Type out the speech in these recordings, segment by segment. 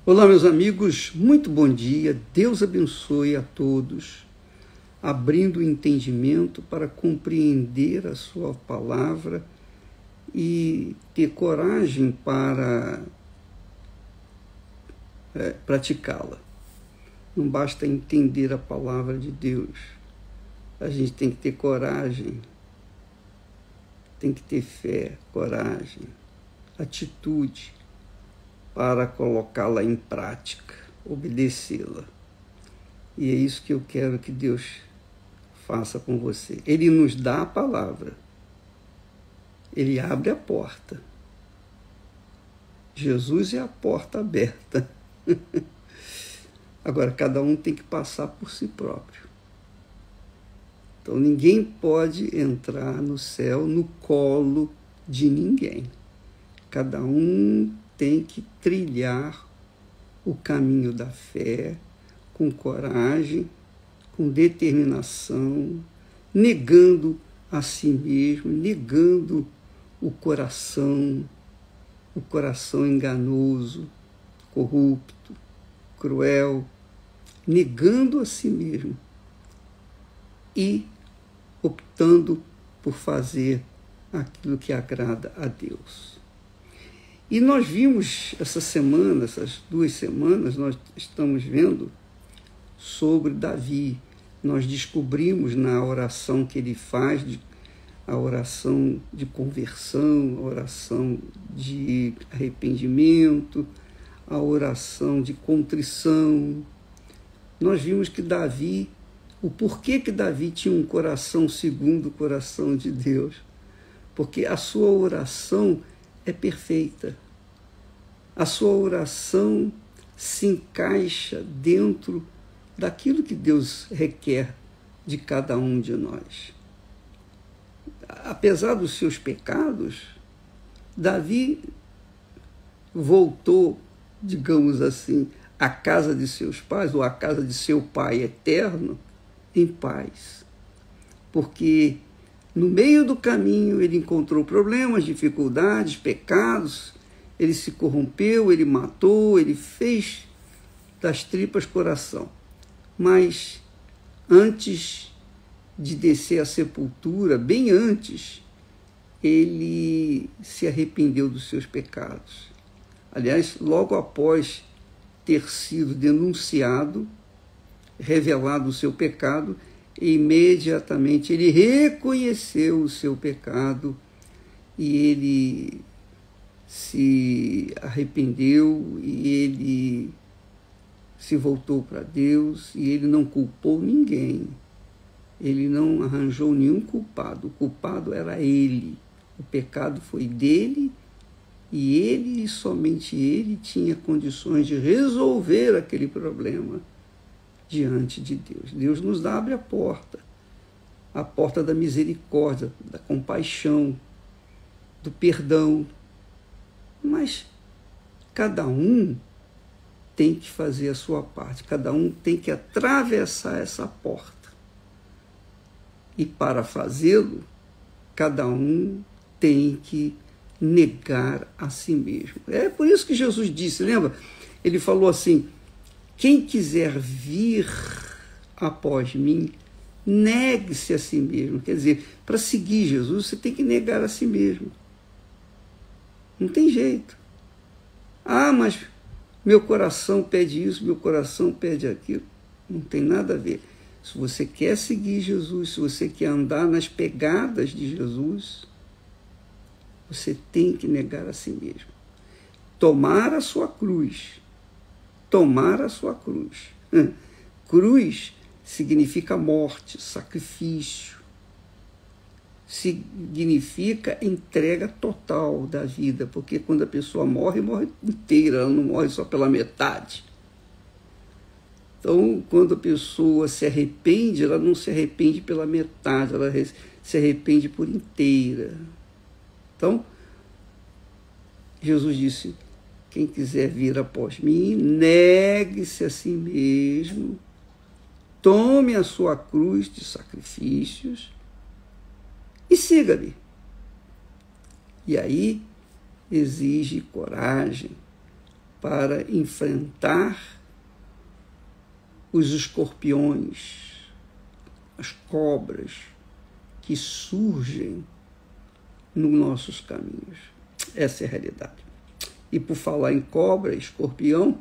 Olá, meus amigos, muito bom dia. Deus abençoe a todos, abrindo o entendimento para compreender a sua palavra e ter coragem para praticá-la. Não basta entender a palavra de Deus, a gente tem que ter coragem, tem que ter fé, coragem, atitude para colocá-la em prática, obedecê-la. E é isso que eu quero que Deus faça com você. Ele nos dá a palavra. Ele abre a porta. Jesus é a porta aberta. Agora, cada um tem que passar por si próprio. Então, ninguém pode entrar no céu no colo de ninguém. Cada um tem que trilhar o caminho da fé com coragem, com determinação, negando a si mesmo, negando o coração enganoso, corrupto, cruel, negando a si mesmo e optando por fazer aquilo que agrada a Deus. E nós vimos essa semana, essas 2 semanas, nós estamos vendo sobre Davi. Nós descobrimos na oração que ele faz, a oração de conversão, a oração de arrependimento, a oração de contrição. Nós vimos que Davi, o porquê que Davi tinha um coração segundo o coração de Deus. Porque a sua oração é perfeita. A sua oração se encaixa dentro daquilo que Deus requer de cada um de nós. Apesar dos seus pecados, Davi voltou, digamos assim, à casa de seus pais, ou à casa de seu pai eterno, em paz. Porque no meio do caminho ele encontrou problemas, dificuldades, pecados, ele se corrompeu, ele matou, ele fez das tripas coração. Mas antes de descer à sepultura, bem antes, ele se arrependeu dos seus pecados. Aliás, logo após ter sido denunciado, revelado o seu pecado, imediatamente ele reconheceu o seu pecado e ele se arrependeu e ele se voltou para Deus e ele não culpou ninguém. Ele não arranjou nenhum culpado. O culpado era ele. O pecado foi dele e ele, e somente ele, tinha condições de resolver aquele problema diante de Deus. Deus nos abre a porta da misericórdia, da compaixão, do perdão. Mas cada um tem que fazer a sua parte, cada um tem que atravessar essa porta. E para fazê-lo, cada um tem que negar a si mesmo. É por isso que Jesus disse, lembra? Ele falou assim: quem quiser vir após mim, negue-se a si mesmo. Quer dizer, para seguir Jesus, você tem que negar a si mesmo. Não tem jeito. Ah, mas meu coração pede isso, meu coração pede aquilo. Não tem nada a ver. Se você quer seguir Jesus, se você quer andar nas pegadas de Jesus, você tem que negar a si mesmo. Tomar a sua cruz. Tomar a sua cruz. Cruz significa morte, sacrifício. Significa entrega total da vida, porque quando a pessoa morre, morre inteira, ela não morre só pela metade. Então, quando a pessoa se arrepende, ela não se arrepende pela metade, ela se arrepende por inteira. Então, Jesus disse: quem quiser vir após mim, negue-se a si mesmo, tome a sua cruz de sacrifícios e siga-me. E aí exige coragem, para enfrentar os escorpiões, as cobras que surgem nos nossos caminhos. Essa é a realidade. E por falar em cobra, escorpião,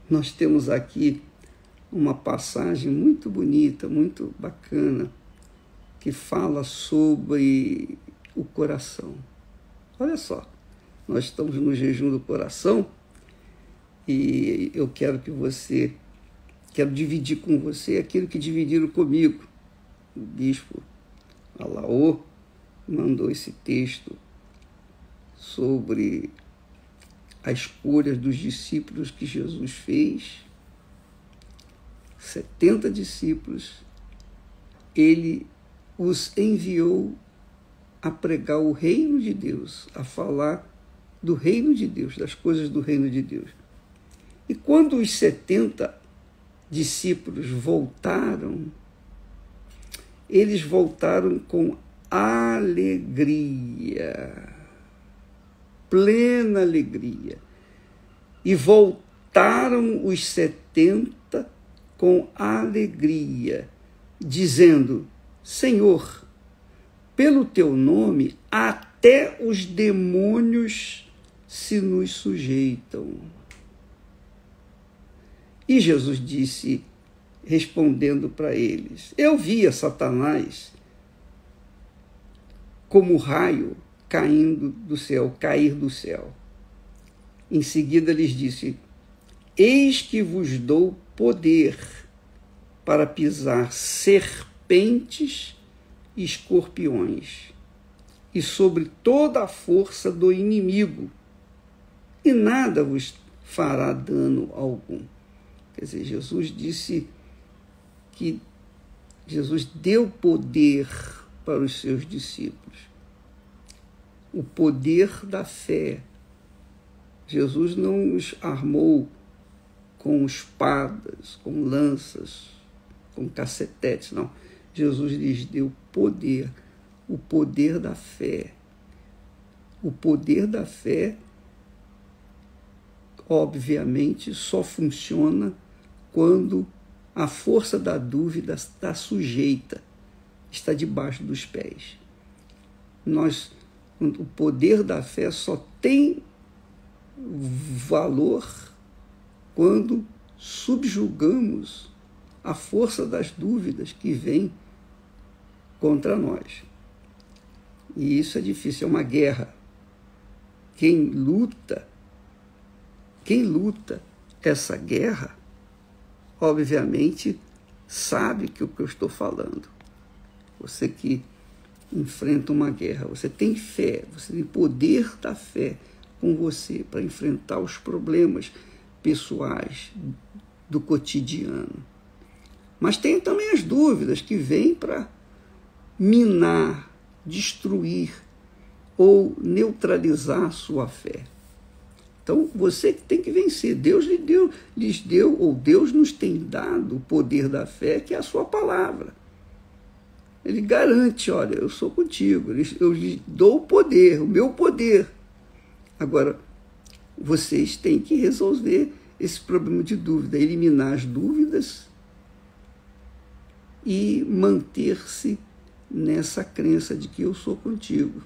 nós temos aqui uma passagem muito bonita, muito bacana, que fala sobre o coração. Olha só, nós estamos no jejum do coração e eu quero dividir com você aquilo que dividiram comigo. O bispo Alaô mandou esse texto sobre a escolha dos discípulos que Jesus fez. 70 discípulos, ele os enviou a pregar o reino de Deus, a falar do reino de Deus, das coisas do reino de Deus. E quando os 70 discípulos voltaram, eles voltaram com alegria, plena alegria. E voltaram os 70 com alegria, dizendo: Senhor, pelo teu nome, até os demônios se nos sujeitam. E Jesus disse, respondendo para eles: eu via Satanás como raio caindo do céu, cair do céu. Em seguida lhes disse: eis que vos dou poder para pisar serpentes e escorpiões, e sobre toda a força do inimigo, e nada vos fará dano algum. Quer dizer, Jesus disse que Jesus deu poder para os seus discípulos. O poder da fé. Jesus não os armou com espadas, com lanças, com cacetetes, não. Jesus lhes deu poder, o poder da fé. O poder da fé, obviamente, só funciona quando a força da dúvida está sujeita, está debaixo dos pés. O poder da fé só tem valor quando subjugamos a força das dúvidas que vem contra nós. E isso é difícil, é uma guerra. Quem luta essa guerra, obviamente, sabe que o que eu estou falando. Você que enfrenta uma guerra, você tem fé, você tem poder da fé com você para enfrentar os problemas pessoais do cotidiano. Mas tem também as dúvidas que vêm para minar, destruir ou neutralizar a sua fé. Então, você que tem que vencer. Deus lhes deu, ou Deus nos tem dado o poder da fé, que é a sua palavra. Ele garante, olha, eu sou contigo, eu lhes dou o poder, o meu poder. Agora, vocês têm que resolver esse problema de dúvida, eliminar as dúvidas e manter-se nessa crença de que eu sou contigo.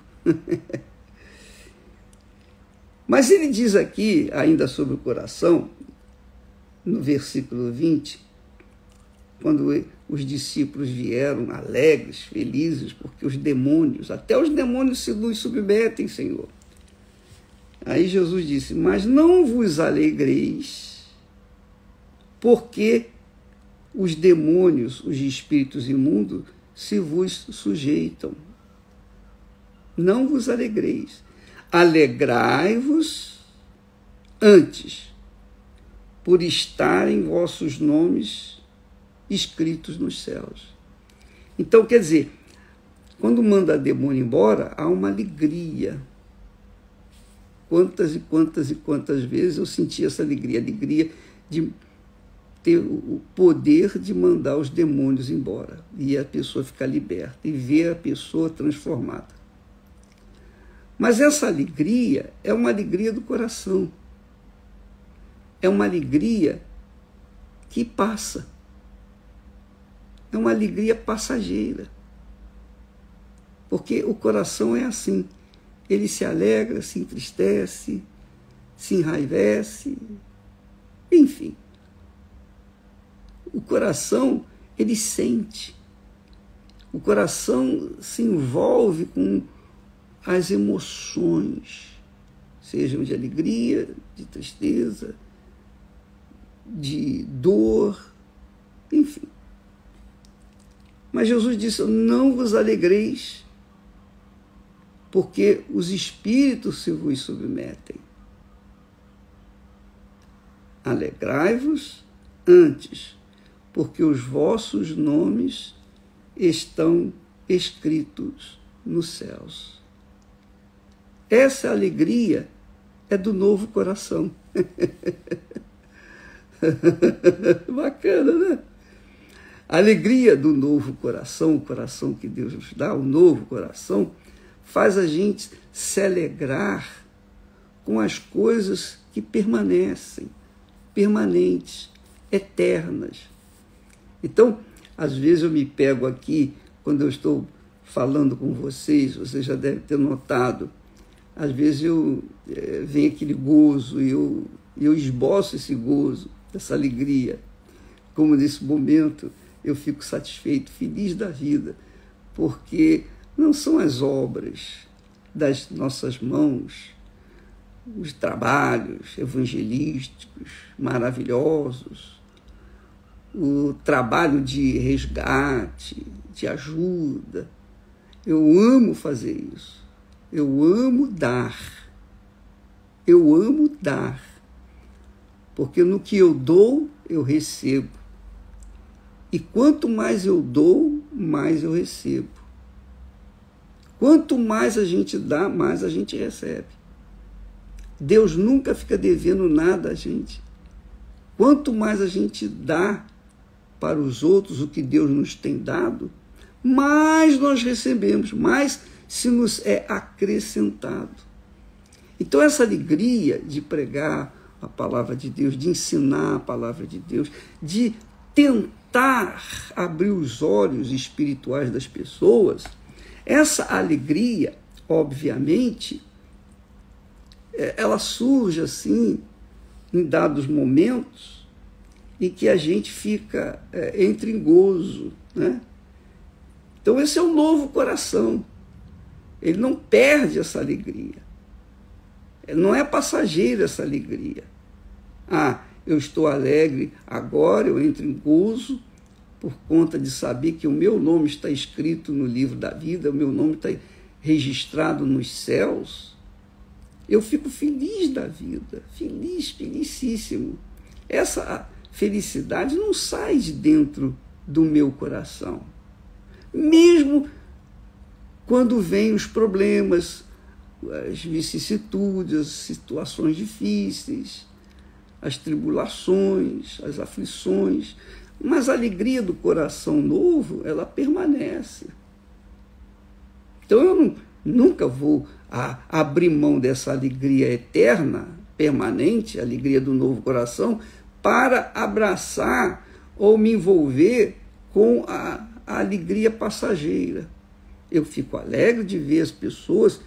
Mas ele diz aqui, ainda sobre o coração, no versículo 20, quando os discípulos vieram alegres, felizes, porque os demônios, até os demônios se nos submetem, Senhor. Aí Jesus disse: mas não vos alegreis, porque os demônios, os espíritos imundos, se vos sujeitam. Não vos alegreis. Alegrai-vos antes, por estarem vossos nomes escritos nos céus. Então, quer dizer, quando manda demônio embora, há uma alegria. Quantas e quantas e quantas vezes eu senti essa alegria de ter o poder de mandar os demônios embora e a pessoa ficar liberta e ver a pessoa transformada. Mas essa alegria é uma alegria do coração. é uma alegria que passa. É uma alegria passageira. Porque o coração é assim. Ele se alegra, se entristece, se enraivece, enfim. O coração, ele sente. O coração se envolve com as emoções, sejam de alegria, de tristeza, de dor, enfim. Mas Jesus disse: não vos alegreis, porque os espíritos se vos submetem. Alegrai-vos antes, porque os vossos nomes estão escritos nos céus. Essa alegria é do novo coração. Bacana, né? A alegria do novo coração, o coração que Deus nos dá, o novo coração, faz a gente se alegrar com as coisas que permanecem, permanentes, eternas. Então, às vezes eu me pego aqui, quando eu estou falando com vocês já devem ter notado, às vezes vem aquele gozo e eu esboço esse gozo, essa alegria. Como nesse momento eu fico satisfeito, feliz da vida, porque não são as obras das nossas mãos, os trabalhos evangelísticos maravilhosos, o trabalho de resgate, de ajuda. Eu amo fazer isso. Eu amo dar. Eu amo dar. Porque no que eu dou, eu recebo. E quanto mais eu dou, mais eu recebo. Quanto mais a gente dá, mais a gente recebe. Deus nunca fica devendo nada a gente. Quanto mais a gente dá para os outros o que Deus nos tem dado, mais nós recebemos, mais se nos é acrescentado. Então essa alegria de pregar a palavra de Deus, de ensinar a palavra de Deus, de tentar abrir os olhos espirituais das pessoas, essa alegria, obviamente, ela surge assim em dados momentos em que a gente fica entra em gozo, né? Então esse é o novo coração. Ele não perde essa alegria. Não é passageira essa alegria. Eu estou alegre agora, eu entro em gozo por conta de saber que o meu nome está escrito no livro da vida, o meu nome está registrado nos céus. Eu fico feliz da vida, feliz, felicíssimo. Essa felicidade não sai de dentro do meu coração. Mesmo quando vêm os problemas, as vicissitudes, as situações difíceis, as tribulações, as aflições, mas a alegria do coração novo, ela permanece. Então eu nunca vou abrir mão dessa alegria eterna, permanente, a alegria do novo coração, para abraçar ou me envolver com a alegria passageira. Eu fico alegre de ver as pessoas,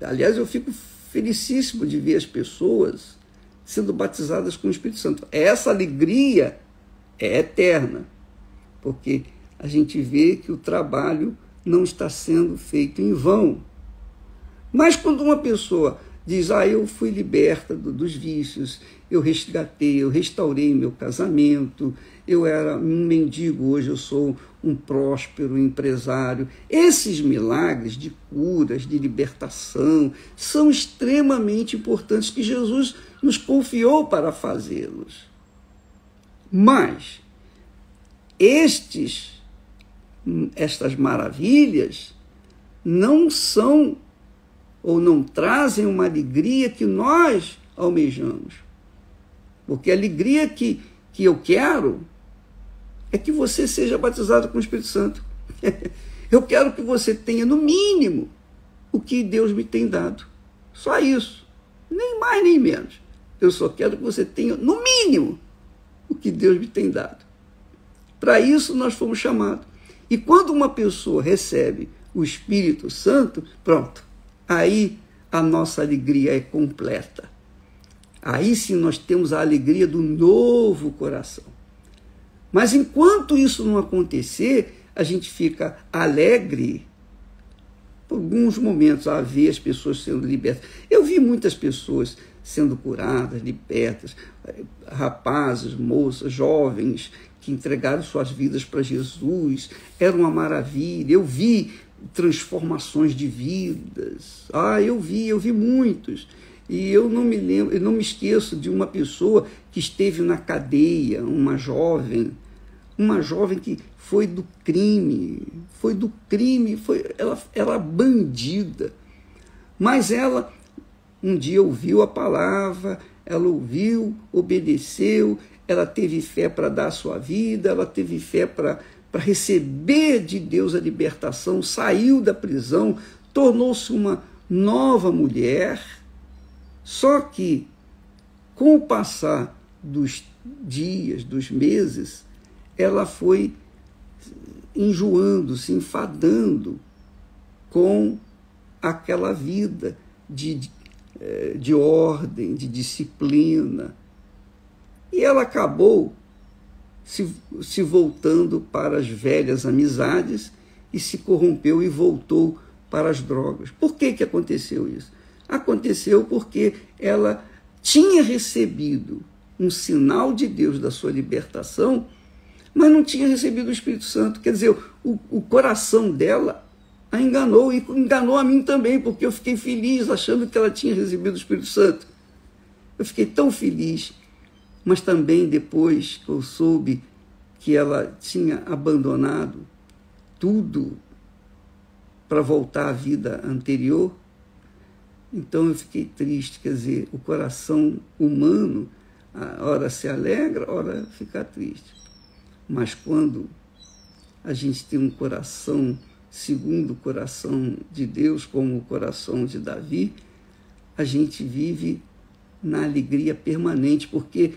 aliás, eu fico felicíssimo de ver as pessoas sendo batizadas com o Espírito Santo. Essa alegria é eterna, porque a gente vê que o trabalho não está sendo feito em vão. Mas quando uma pessoa diz, eu fui liberta dos vícios, eu resgatei, eu restaurei meu casamento, eu era um mendigo, hoje eu sou um próspero empresário. Esses milagres de curas, de libertação, são extremamente importantes, que Jesus nos confiou para fazê-los. Mas estas maravilhas não são ou não trazem uma alegria que nós almejamos. Porque a alegria que eu quero é que você seja batizado com o Espírito Santo. Eu quero que você tenha, no mínimo, o que Deus me tem dado. Só isso. Nem mais, nem menos. Eu só quero que você tenha, no mínimo, o que Deus me tem dado. Para isso nós fomos chamados. E quando uma pessoa recebe o Espírito Santo, pronto, aí a nossa alegria é completa. Aí sim nós temos a alegria do novo coração. Mas enquanto isso não acontecer, a gente fica alegre por alguns momentos a ver as pessoas sendo libertas. Eu vi muitas pessoas sendo curadas, libertas, rapazes, moças, jovens que entregaram suas vidas para Jesus. Era uma maravilha. Eu vi transformações de vidas. Eu vi muitos. E eu não me esqueço de uma pessoa que esteve na cadeia, uma jovem que foi do crime, ela era bandida. Mas ela um dia ouviu a palavra, ela ouviu, obedeceu, ela teve fé para dar a sua vida, ela teve fé para receber de Deus a libertação, saiu da prisão, tornou-se uma nova mulher. Só que, com o passar dos dias, dos meses, ela foi enjoando, se enfadando com aquela vida de ordem, de disciplina. E ela acabou se voltando para as velhas amizades e se corrompeu e voltou para as drogas. Por que aconteceu isso? Aconteceu porque ela tinha recebido um sinal de Deus da sua libertação, mas não tinha recebido o Espírito Santo. Quer dizer, o coração dela a enganou, e enganou a mim também, porque eu fiquei feliz achando que ela tinha recebido o Espírito Santo. Eu fiquei tão feliz, mas também depois que eu soube que ela tinha abandonado tudo para voltar à vida anterior, então eu fiquei triste. Quer dizer, o coração humano, ora se alegra, ora fica triste. Mas quando a gente tem um coração segundo o coração de Deus, como o coração de Davi, a gente vive na alegria permanente, porque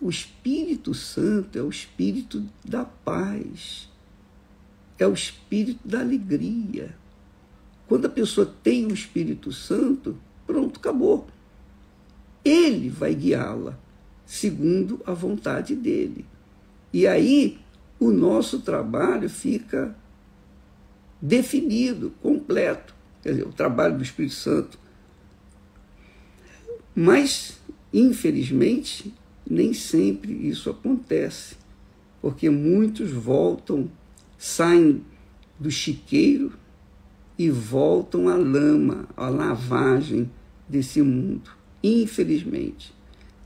o Espírito Santo é o Espírito da paz, é o Espírito da alegria. Quando a pessoa tem o Espírito Santo, pronto, acabou. Ele vai guiá-la segundo a vontade dele. E aí o nosso trabalho fica definido, completo. Quer dizer, o trabalho do Espírito Santo. Mas, infelizmente, nem sempre isso acontece, porque muitos saem do chiqueiro e voltam à lama, à lavagem desse mundo. Infelizmente.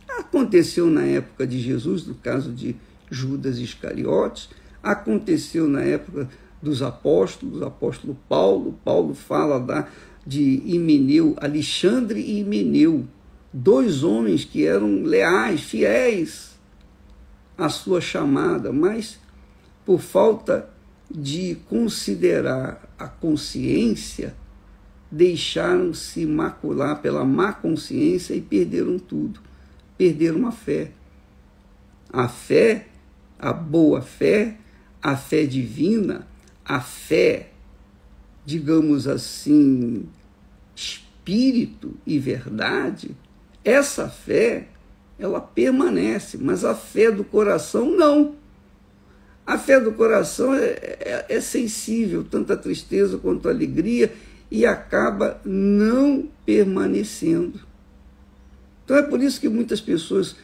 Aconteceu na época de Jesus, no caso de Judas Iscariotes, aconteceu na época dos apóstolos, o apóstolo Paulo. Paulo fala de Himeneu, Alexandre e Himeneu, dois homens que eram leais, fiéis à sua chamada, mas por falta de considerar a consciência, deixaram-se macular pela má consciência e perderam tudo. Perderam a fé. A fé, a boa fé, a fé divina, a fé, digamos assim, espírito e verdade, essa fé, ela permanece, mas a fé do coração não. A fé do coração é sensível, tanto à tristeza quanto à alegria, e acaba não permanecendo. Então é por isso que muitas pessoas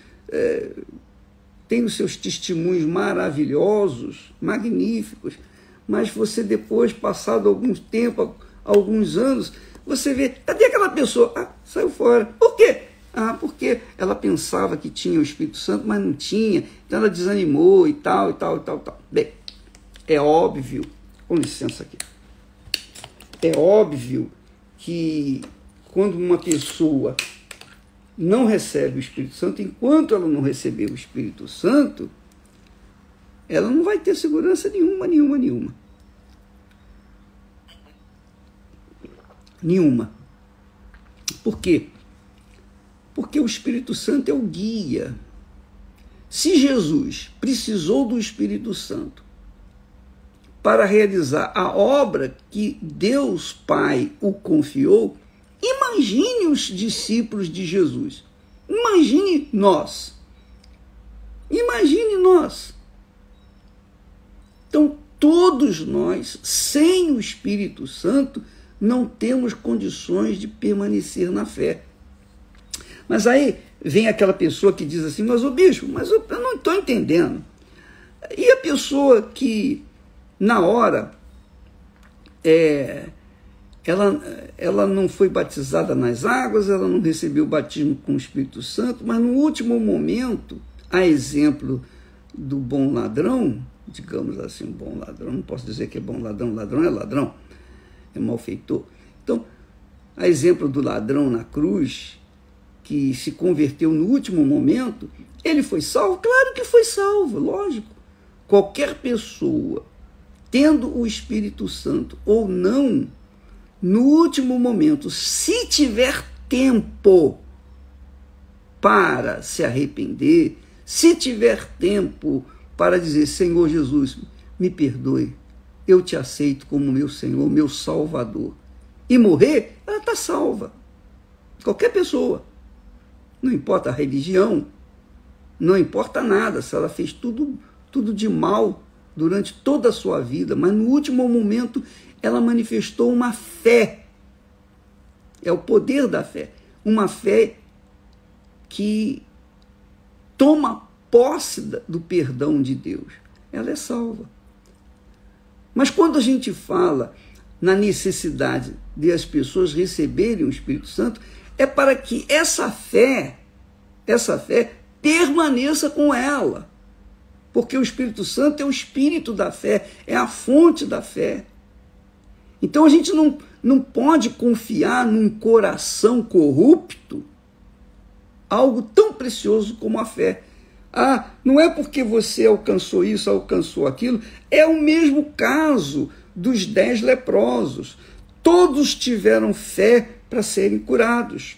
têm os seus testemunhos maravilhosos, magníficos, mas você depois, passado algum tempo, alguns anos, você vê, cadê aquela pessoa? Saiu fora. Por quê? Porque ela pensava que tinha o Espírito Santo, mas não tinha, então ela desanimou e tal. Bem, é óbvio, com licença aqui, é óbvio que quando uma pessoa não recebe o Espírito Santo, enquanto ela não receber o Espírito Santo, ela não vai ter segurança nenhuma. Nenhuma. Por quê? Porque o Espírito Santo é o guia. Se Jesus precisou do Espírito Santo para realizar a obra que Deus Pai o confiou, imagine os discípulos de Jesus. Imagine nós. Imagine nós. Então, todos nós, sem o Espírito Santo, não temos condições de permanecer na fé. Mas aí vem aquela pessoa que diz assim, mas o bispo, mas eu não estou entendendo. E a pessoa que, na hora, ela não foi batizada nas águas, ela não recebeu o batismo com o Espírito Santo, mas no último momento, a exemplo do bom ladrão, digamos assim, um bom ladrão, não posso dizer que é bom ladrão, ladrão é ladrão, é malfeitor. Então, a exemplo do ladrão na cruz, que se converteu no último momento, ele foi salvo? Claro que foi salvo, lógico. Qualquer pessoa, tendo o Espírito Santo ou não, no último momento, se tiver tempo para se arrepender, se tiver tempo para dizer, Senhor Jesus, me perdoe, eu te aceito como meu Senhor, meu Salvador, e morrer, ela está salva. Qualquer pessoa. Não importa a religião, não importa nada, se ela fez tudo de mal durante toda a sua vida, mas no último momento ela manifestou uma fé. É o poder da fé. Uma fé que toma posse do perdão de Deus. Ela é salva. Mas quando a gente fala na necessidade de as pessoas receberem o Espírito Santo, é para que essa fé permaneça com ela. Porque o Espírito Santo é o espírito da fé, é a fonte da fé. Então a gente não pode confiar num coração corrupto algo tão precioso como a fé. Ah, não é porque você alcançou isso, alcançou aquilo. É o mesmo caso dos 10 leprosos. Todos tiveram fé para serem curados.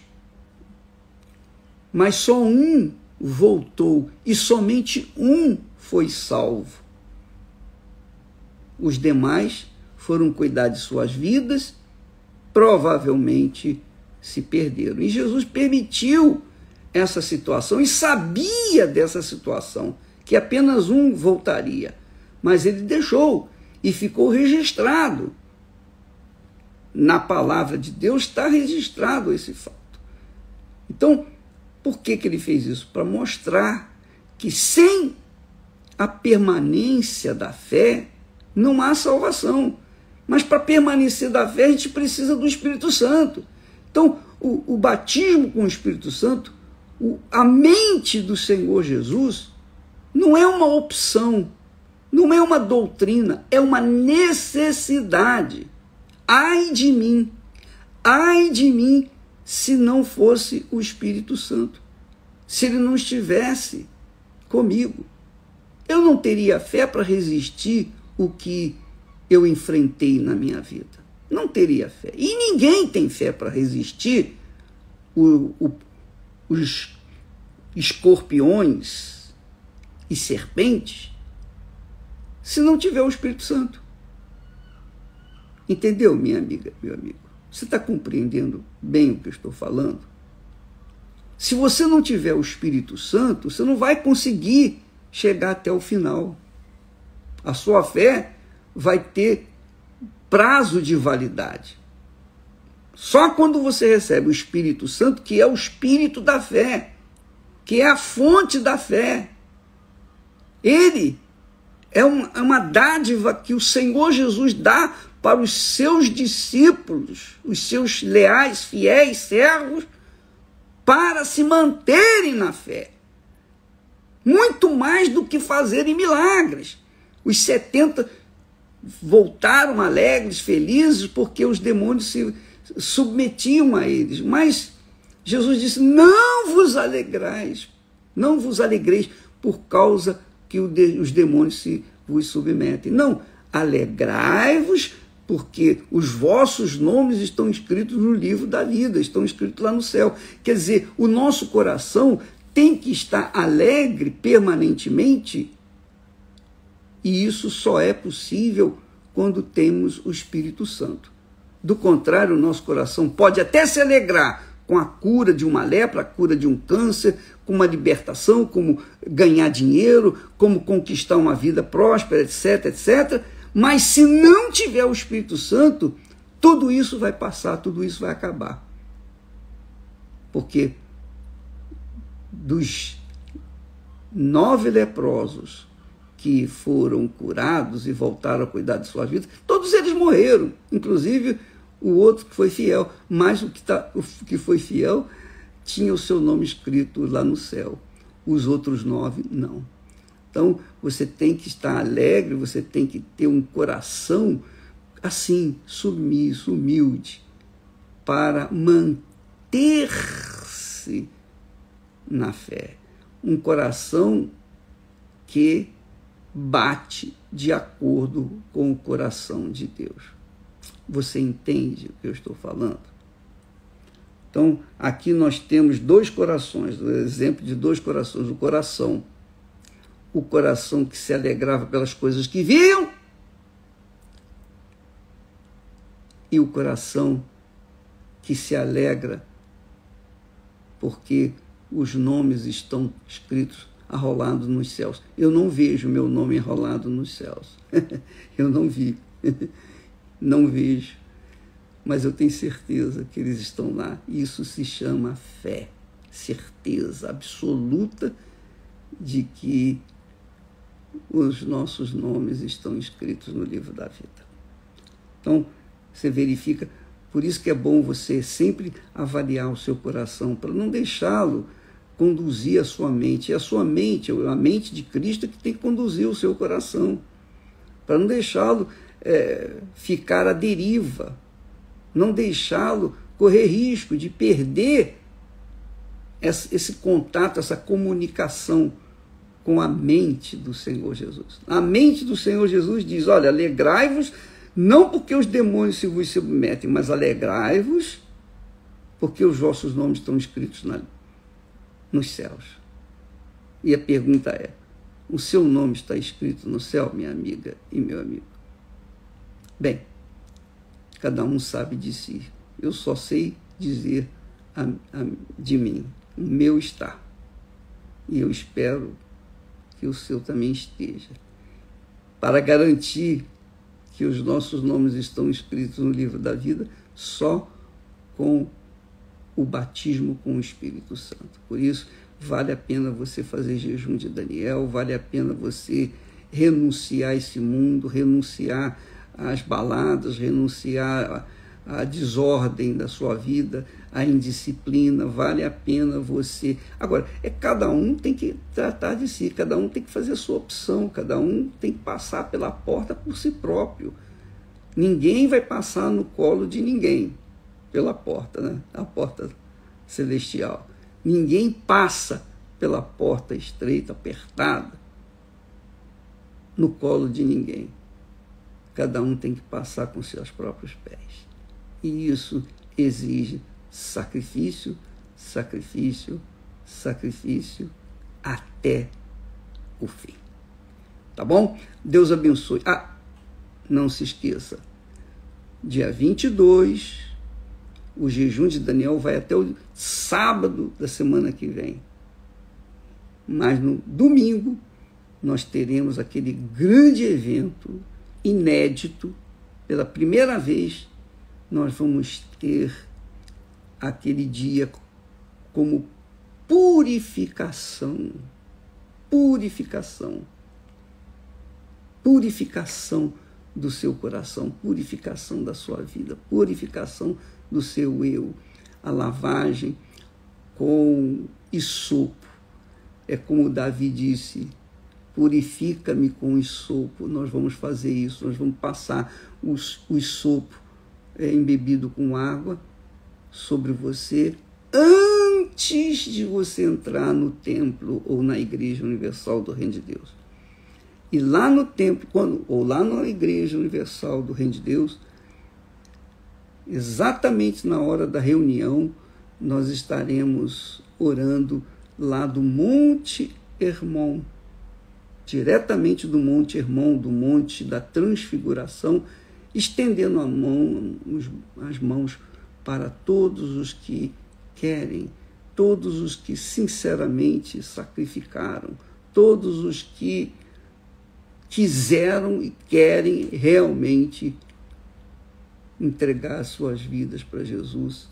Mas só um voltou e somente um foi salvo. Os demais foram cuidar de suas vidas, provavelmente se perderam. E Jesus permitiu essa situação e sabia dessa situação, que apenas um voltaria. Mas ele deixou e ficou registrado. Na palavra de Deus está registrado esse fato. Então, por que ele fez isso? Para mostrar que sem a permanência da fé não há salvação. Mas para permanecer da fé a gente precisa do Espírito Santo. Então, o batismo com o Espírito Santo, a mente do Senhor Jesus, não é uma opção, não é uma doutrina, é uma necessidade. Ai de mim se não fosse o Espírito Santo, se ele não estivesse comigo. Eu não teria fé para resistir o que eu enfrentei na minha vida. Não teria fé. E ninguém tem fé para resistir os escorpiões e serpentes se não tiver o Espírito Santo. Entendeu, minha amiga, meu amigo? Você está compreendendo bem o que eu estou falando? Se você não tiver o Espírito Santo, você não vai conseguir chegar até o final. A sua fé vai ter prazo de validade. Só quando você recebe o Espírito Santo, que é o Espírito da fé, que é a fonte da fé. Ele é uma dádiva que o Senhor Jesus dá para os seus discípulos, os seus leais, fiéis servos, para se manterem na fé. Muito mais do que fazerem milagres. Os 70 voltaram alegres, felizes, porque os demônios se submetiam a eles. Mas Jesus disse, não vos alegreis por causa que os demônios se vos submetem. Não, alegrai-vos porque os vossos nomes estão escritos no livro da vida, estão escritos lá no céu. Quer dizer, o nosso coração tem que estar alegre permanentemente, e isso só é possível quando temos o Espírito Santo. Do contrário, o nosso coração pode até se alegrar com a cura de uma lepra, a cura de um câncer, com uma libertação, como ganhar dinheiro, como conquistar uma vida próspera, etc, etc. Mas se não tiver o Espírito Santo, tudo isso vai passar, tudo isso vai acabar. Porque dos 9 leprosos que foram curados e voltaram a cuidar de suas vidas, todos eles morreram, inclusive o outro que foi fiel, mas o que foi fiel tinha o seu nome escrito lá no céu. Os outros 9, não. Então, você tem que estar alegre, você tem que ter um coração assim, submisso, humilde, para manter-se na fé. Um coração que bate de acordo com o coração de Deus. Você entende o que eu estou falando? Então, aqui nós temos 2 corações, o exemplo de 2 corações. O coração que se alegrava pelas coisas que viam, e o coração que se alegra porque os nomes estão escritos, arrolados nos céus. Eu não vejo meu nome enrolado nos céus. Eu não vi. Não vejo. Mas eu tenho certeza que eles estão lá. Isso se chama fé. Certeza absoluta de que os nossos nomes estão escritos no livro da vida. Então, você verifica. Por isso que é bom você sempre avaliar o seu coração, para não deixá-lo conduzir a sua mente. É a sua mente, a mente de Cristo, que tem que conduzir o seu coração, para não deixá-lo ficar à deriva, não deixá-lo correr risco de perder esse contato, essa comunicação com a mente do Senhor Jesus. A mente do Senhor Jesus diz: olha, alegrai-vos, não porque os demônios se vos submetem, mas alegrai-vos porque os vossos nomes estão escritos nos céus. E a pergunta é: o seu nome está escrito no céu, minha amiga e meu amigo? Bem, cada um sabe de si. Eu só sei dizer de mim: o meu está. E eu espero que o seu também esteja. Para garantir que os nossos nomes estão escritos no livro da vida, só com o batismo com o Espírito Santo. Por isso, vale a pena você fazer jejum de Daniel, vale a pena você renunciar a esse mundo, renunciar às baladas, renunciar à desordem da sua vida, à indisciplina, vale a pena você... Agora, cada um tem que tratar de si, cada um tem que fazer a sua opção, cada um tem que passar pela porta por si próprio. Ninguém vai passar no colo de ninguém pela porta, né? A porta celestial. Ninguém passa pela porta estreita, apertada, no colo de ninguém. Cada um tem que passar com seus próprios pés. E isso exige sacrifício, sacrifício, sacrifício, até o fim. Tá bom? Deus abençoe. Não se esqueça, dia 22, o jejum de Daniel vai até o sábado da semana que vem. Mas no domingo, nós teremos aquele grande evento inédito. Pela primeira vez, nós vamos ter aquele dia como purificação. Purificação. Purificação do seu coração, purificação da sua vida, purificação do seu eu. A lavagem com hisopo. É como Davi disse: purifica-me com hisopo. Nós vamos fazer isso, nós vamos passar o hisopo embebido com água sobre você antes de você entrar no templo ou na Igreja Universal do Reino de Deus. E lá no templo, ou lá na Igreja Universal do Reino de Deus, exatamente na hora da reunião, nós estaremos orando lá do Monte Hermon, diretamente do Monte Hermon, do Monte da Transfiguração, estendendo as mãos para todos os que querem, todos os que sinceramente sacrificaram, todos os que quiseram e querem realmente entregar suas vidas para Jesus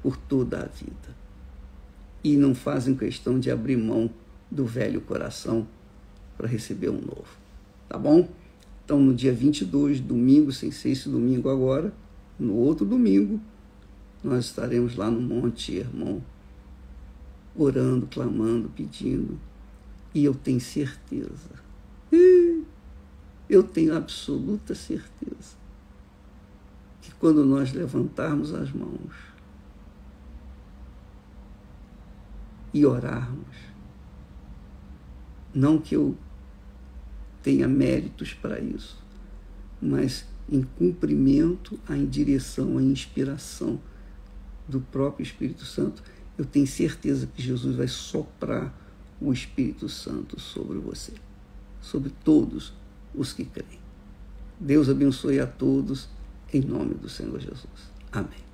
por toda a vida. E não fazem questão de abrir mão do velho coração para receber um novo. Tá bom? Então, no dia 22, domingo, sem ser esse domingo agora, no outro domingo, nós estaremos lá no Monte Hermon, orando, clamando, pedindo. E eu tenho certeza, eu tenho absoluta certeza, que quando nós levantarmos as mãos e orarmos, não que eu tenha méritos para isso, mas em cumprimento, em direção, à inspiração do próprio Espírito Santo, eu tenho certeza que Jesus vai soprar o Espírito Santo sobre você, sobre todos os que creem. Deus abençoe a todos, em nome do Senhor Jesus. Amém.